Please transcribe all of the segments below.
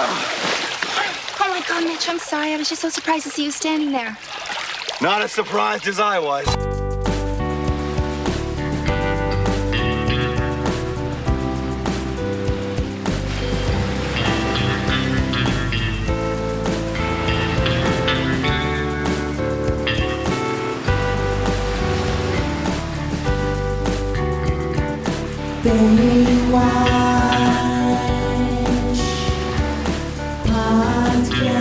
Oh my God, Mitch, I'm sorry. I was just so surprised to see you standing there. Not as surprised as I was. Baywatch Podcast.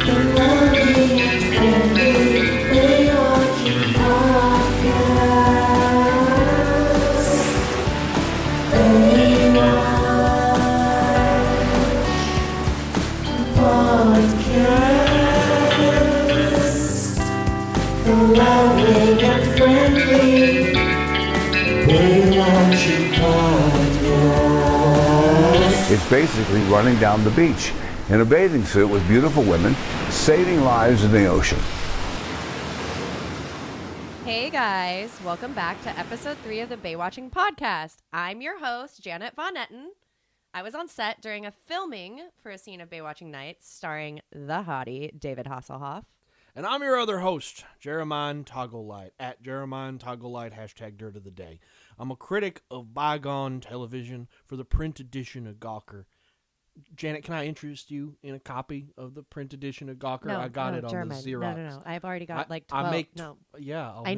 The loving and friendly Baywatching Podcast. Baywatch Podcast. The loving and friendly Baywatching Podcast. It's basically running down the beach in a bathing suit with beautiful women, saving lives in the ocean. Hey guys, welcome back to episode 3 of the Baywatching Podcast. I'm your host, Janet Von Etten. I was on set during a filming for a scene of Baywatching Nights starring the hottie David Hasselhoff. And I'm your other host, Jeremiah Togglelight, at Jeremiah Togglelight, hashtag Dirt of the Day. I'm a critic of bygone television for the print edition of Gawker. Janet, can I interest you in a copy of the print edition of Gawker? I got it on Jeremiah, the Xerox. No. I've already got like 12. I'll I make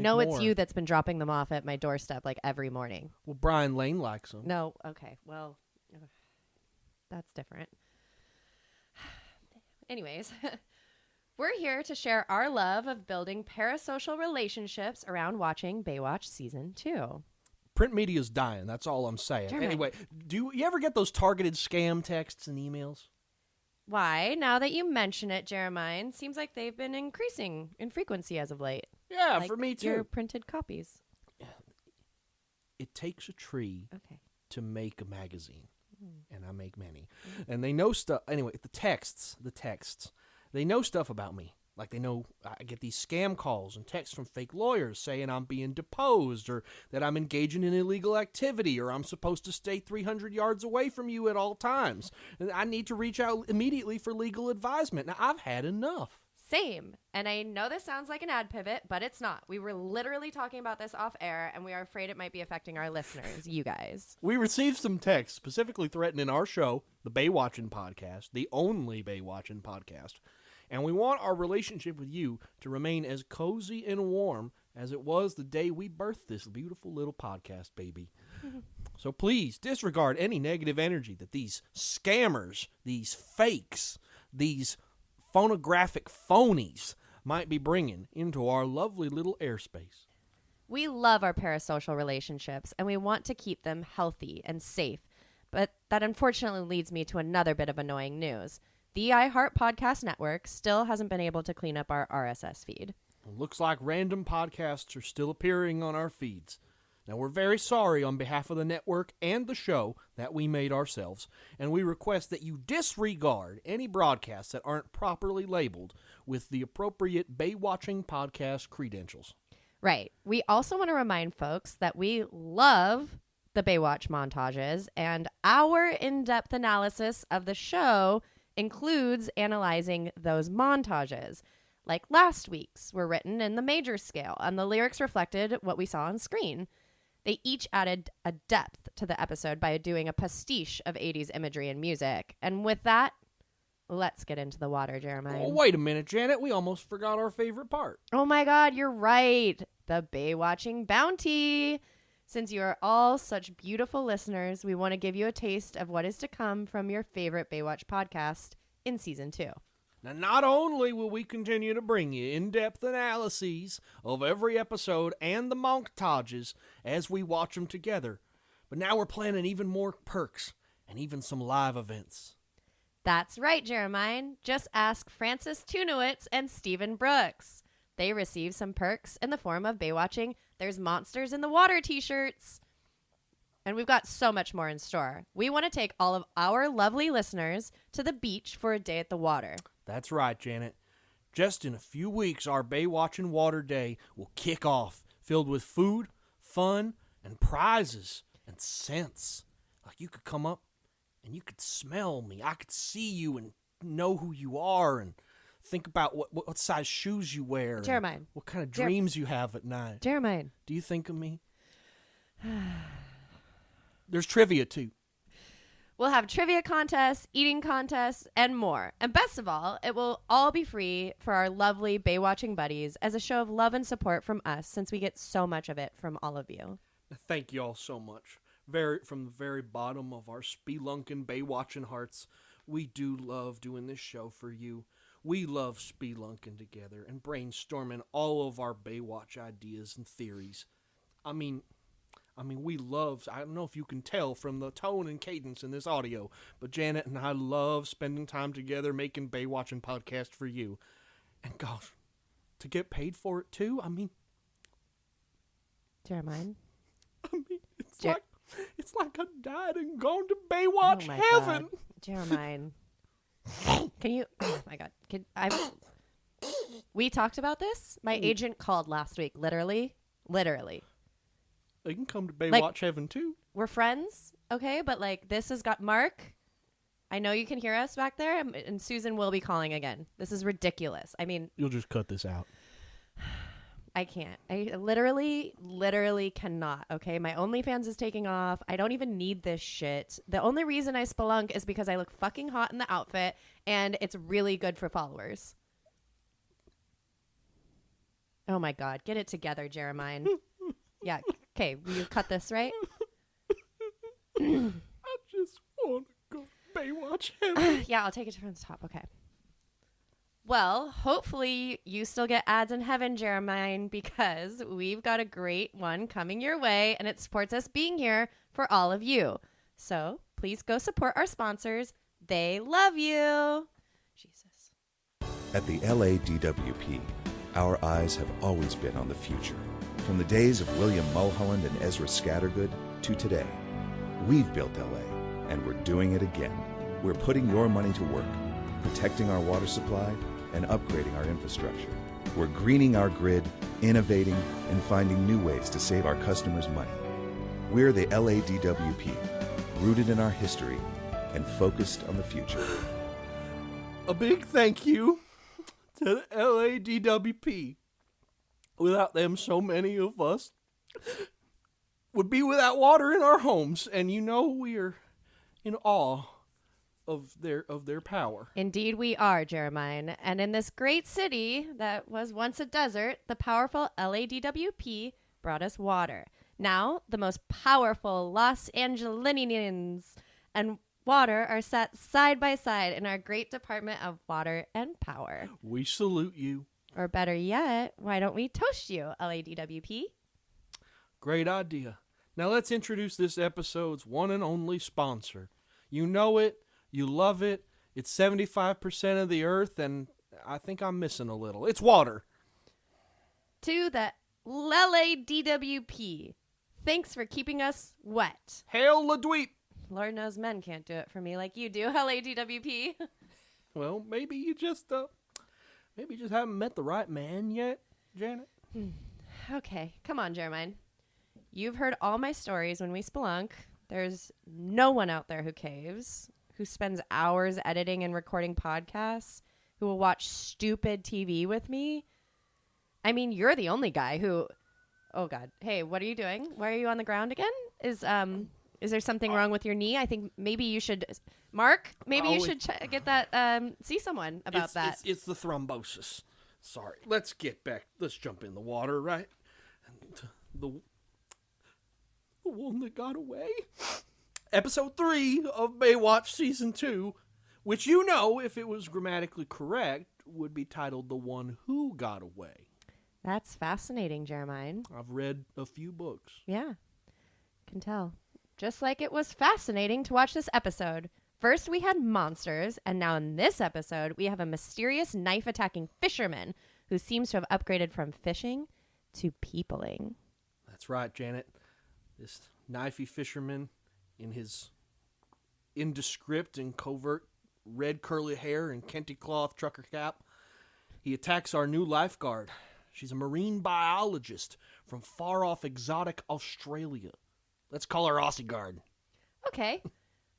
know more. it's you that's been dropping them off at my doorstep like every morning. Well, Brian Lane likes them. No, okay, well, that's different. Anyways, we're here to share our love of building parasocial relationships around watching Baywatch Season 2. Print media's dying, that's all I'm saying. Jeremiah. Anyway, do you ever get those targeted scam texts and emails? Why? Now that you mention it, Jeremiah, seems like they've been increasing in frequency as of late. Yeah, Like for me too. your printed copies. It takes a tree Okay. to make a magazine, and I make many. And they know stuff. Anyway, the texts, they know stuff about me. Like they know I get these scam calls and texts from fake lawyers saying I'm being deposed or that I'm engaging in illegal activity or I'm supposed to stay 300 yards away from you at all times. And I need to reach out immediately for legal advisement. Now, I've had enough. Same. And I know this sounds like an ad pivot, but it's not. We were literally talking about this off air, and we are afraid it might be affecting our listeners, you guys. We received some texts specifically threatening our show, the Baywatching Podcast, the only Baywatching Podcast. And we want our relationship with you to remain as cozy and warm as it was the day we birthed this beautiful little podcast, baby. So please disregard any negative energy that these scammers, these fakes, these phonographic phonies might be bringing into our lovely little airspace. We love our parasocial relationships, and we want to keep them healthy and safe. But that unfortunately leads me to another bit of annoying news. The iHeart Podcast Network still hasn't been able to clean up our RSS feed. It looks like random podcasts are still appearing on our feeds. Now, we're very sorry on behalf of the network and the show that we made ourselves, and we request that you disregard any broadcasts that aren't properly labeled with the appropriate Baywatching Podcast credentials. Right. We also want to remind folks that we love the Baywatch montages, and our in-depth analysis of the show includes analyzing those montages. Like last week's were written in the major scale, and the lyrics reflected what we saw on screen. They each added a depth to the episode by doing a pastiche of 80s imagery and music. And with that, let's get into the water, Jeremiah. Oh, wait a minute, Janet. We almost forgot our favorite part. Oh my God, you're right. The Baywatching Bounty. Since you are all such beautiful listeners, we want to give you a taste of what is to come from your favorite Baywatch podcast in Season 2. Now, not only will we continue to bring you in-depth analyses of every episode and the montages as we watch them together, but now we're planning even more perks and even some live events. That's right, Jeremiah. Just ask Francis Tunowitz and Stephen Brooks. They receive some perks in the form of Baywatching There's Monsters in the Water t-shirts. And we've got so much more in store. We want to take all of our lovely listeners to the beach for a day at the water. That's right, Janet. Just in a few weeks, our Baywatching Water Day will kick off, filled with food, fun, and prizes, and scents. Like you could come up and you could smell me. I could see you and know who you are and think about what size shoes you wear. and Jeremiah. What kind of dreams you have at night. Jeremiah. Do you think of me? There's trivia, too. We'll have trivia contests, eating contests, and more. And best of all, it will all be free for our lovely Baywatching buddies as a show of love and support from us, since we get so much of it from all of you. Thank you all so much. From the very bottom of our spelunking, Baywatching hearts, we do love doing this show for you. We love spelunking together and brainstorming all of our Baywatch ideas and theories. I mean, we love, I don't know if you can tell from the tone and cadence in this audio, but Janet and I love spending time together making Baywatching podcast for you. And gosh, to get paid for it too, Jeremiah. It's like I died and gone to Baywatch Oh my heaven. God. Jeremiah. Can you, oh my God. We talked about this. My agent called last week, literally. They can come to Baywatch heaven too. We're friends, okay? But this has got Mark. I know you can hear us back there, and Susan will be calling again. This is ridiculous. You'll just cut this out. I can't. I literally cannot, okay? My OnlyFans is taking off. I don't even need this shit. The only reason I spelunk is because I look fucking hot in the outfit, and it's really good for followers. Oh my God. Get it together, Jeremiah. Yeah. Okay. Will you cut this, right? I just want to go to Baywatch heaven. Yeah, I'll take it from the top. Okay. Well, hopefully you still get ads in heaven, Jeremiah, because we've got a great one coming your way, and it supports us being here for all of you. So please go support our sponsors. They love you. Jesus. At the LADWP, our eyes have always been on the future. From the days of William Mulholland and Ezra Scattergood to today, we've built LA, and we're doing it again. We're putting your money to work, protecting our water supply, and upgrading our infrastructure. We're greening our grid, innovating, and finding new ways to save our customers money. We're the LADWP, rooted in our history and focused on the future. A big thank you to the LADWP. Without them, so many of us would be without water in our homes, and we are in awe of their power. Indeed we are, Jeremiah. And in this great city that was once a desert, the powerful LADWP brought us water. Now, the most powerful Los Angelinians and water are set side by side in our great Department of Water and Power. We salute you. Or better yet, why don't we toast you, LADWP? Great idea. Now let's introduce this episode's one and only sponsor. You know it. You love it. It's 75% of the earth, and I think I'm missing a little. It's water. To the LADWP, thanks for keeping us wet. Hail the dweep. Lord knows men can't do it for me like you do, LADWP. Well, maybe you just haven't met the right man yet, Janet. Okay, come on, Jeremiah. You've heard all my stories when we spelunk. There's no one out there who caves, who spends hours editing and recording podcasts, who will watch stupid TV with me. I mean, you're the only guy who... Oh, God. Hey, what are you doing? Why are you on the ground again? Is there something wrong with your knee? I think maybe you should... Mark, maybe you should get that... see someone about that. It's the thrombosis. Sorry. Let's get back. Let's jump in the water, right? And the one that got away. Episode 3 of Baywatch Season 2, which if it was grammatically correct, would be titled The One Who Got Away. That's fascinating, Jeremiah. I've read a few books. Yeah, can tell. Just like it was fascinating to watch this episode. First, we had monsters, and now in this episode, we have a mysterious knife-attacking fisherman who seems to have upgraded from fishing to peopling. That's right, Janet. This knifey fisherman in his indescript and covert red curly hair and kente cloth trucker cap, he attacks our new lifeguard. She's a marine biologist from far-off exotic Australia. Let's call her Aussie Guard. Okay.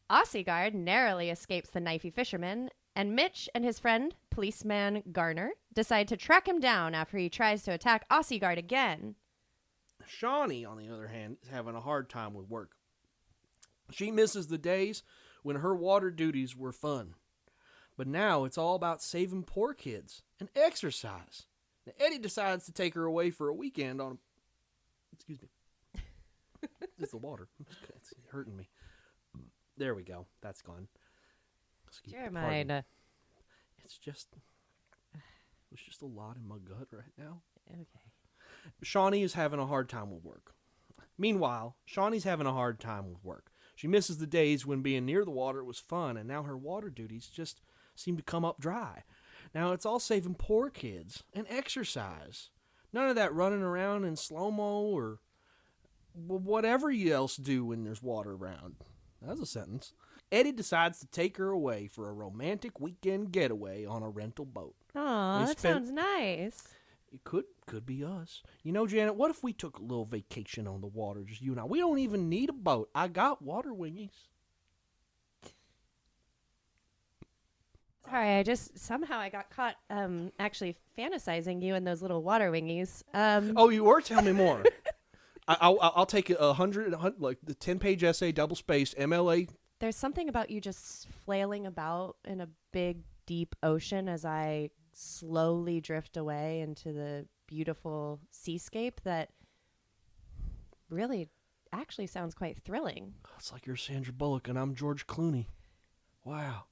Aussie Guard narrowly escapes the knifey fisherman, and Mitch and his friend, policeman Garner, decide to track him down after he tries to attack Aussie Guard again. Shawnee, on the other hand, is having a hard time with work. She misses the days when her water duties were fun. But now it's all about saving poor kids and exercise. Now, Eddie decides to take her away for a weekend on... Excuse me. It's the water. It's hurting me. There we go. That's gone. Excuse me. Jeremiah. It's just... There's just a lot in my gut right now. Okay. Shawnee is having a hard time with work. Meanwhile, Shawnee's having a hard time with work. She misses the days when being near the water was fun, and now her water duties just seem to come up dry. Now it's all saving poor kids and exercise. None of that running around in slow-mo or whatever you else do when there's water around. That's a sentence. Eddie decides to take her away for a romantic weekend getaway on a rental boat. Aw, They that spent- sounds nice. It could be us. You know, Janet, what if we took a little vacation on the water, just you and I? We don't even need a boat. I got water wingies. Sorry, somehow I got caught actually fantasizing you in those little water wingies. Oh, you were? Tell me more. I'll take 100, like the 10-page essay, double-spaced, MLA. There's something about you just flailing about in a big, deep ocean as I slowly drift away into the beautiful seascape that really actually sounds quite thrilling. It's like you're Sandra Bullock and I'm George Clooney. Wow.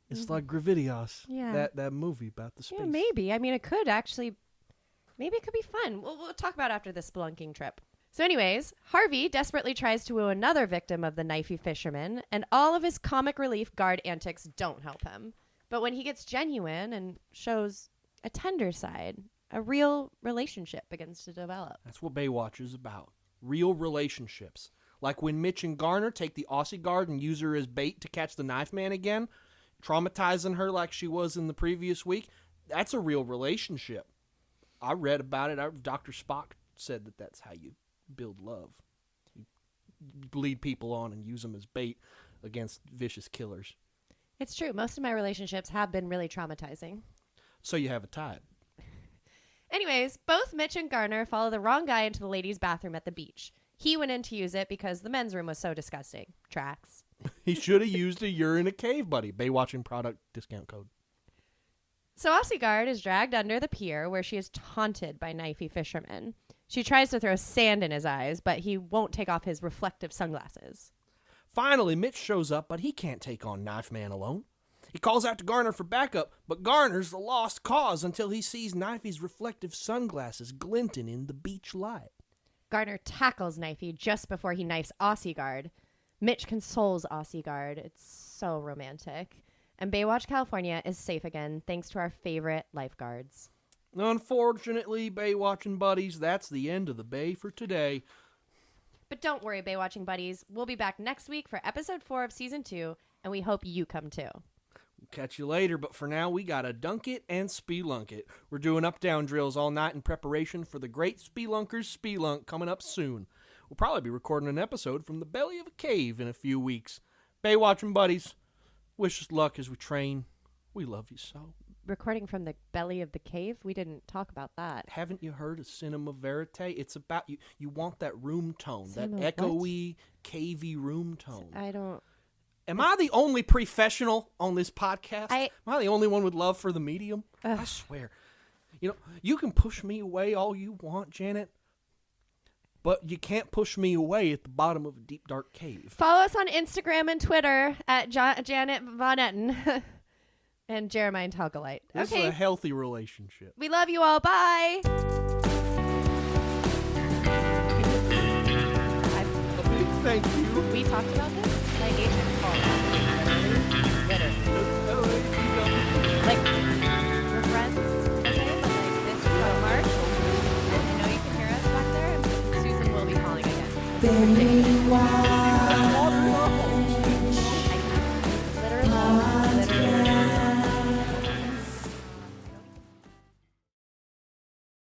It's like Gravidios. Yeah. That movie about the space. Yeah, maybe. I mean, it could be fun. We'll talk about it after the spelunking trip. So anyways, Harvey desperately tries to woo another victim of the knifey fisherman, and all of his comic relief guard antics don't help him. But when he gets genuine and shows a tender side, a real relationship begins to develop. That's what Baywatch is about. Real relationships. Like when Mitch and Garner take the Aussie Guard and use her as bait to catch the knife man again, traumatizing her like she was in the previous week. That's a real relationship. I read about it. Dr. Spock said that that's how you build love. You lead people on and use them as bait against vicious killers. It's true. Most of my relationships have been really traumatizing. So you have a type. Anyways, both Mitch and Garner follow the wrong guy into the ladies' bathroom at the beach. He went in to use it because the men's room was so disgusting. Tracks. He should have used a "You're in a cave, buddy." Baywatching product discount code. So Aussie Guard is dragged under the pier where she is taunted by knifey fishermen. She tries to throw sand in his eyes, but he won't take off his reflective sunglasses. Finally, Mitch shows up, but he can't take on Knife Man alone. He calls out to Garner for backup, but Garner's the lost cause until he sees Knifey's reflective sunglasses glinting in the beach light. Garner tackles Knifey just before he knifes Aussie Guard. Mitch consoles Aussie Guard. It's so romantic. And Baywatch, California is safe again, thanks to our favorite lifeguards. Unfortunately, Baywatching buddies, that's the end of the Bay for today. But don't worry, Baywatching buddies. We'll be back next week for episode 4 of season 2, and we hope you come too. We'll catch you later, but for now, we gotta dunk it and spelunk it. We're doing up-down drills all night in preparation for the Great Spelunkers Spelunk coming up soon. We'll probably be recording an episode from the belly of a cave in a few weeks. Baywatching buddies, wish us luck as we train. We love you so. Recording from the belly of the cave? We didn't talk about that. Haven't you heard of Cinema Verite? It's about you. You want that room tone, Cinema that what? echoey, cavey room tone. I don't... Am I the only professional on this podcast? Am I the only one with love for the medium? I swear. You know, you can push me away all you want, Janet, but you can't push me away at the bottom of a deep, dark cave. Follow us on Instagram and Twitter at Janet Von Etten and Jeremiah Talkalite. This is a healthy relationship. We love you all. Bye. A big thank you. We talked about this. My agent called. Literally. Like, we're friends, okay? But like, this is so harsh. And I know you can hear us back there. And Susan will be calling again. Baywatch.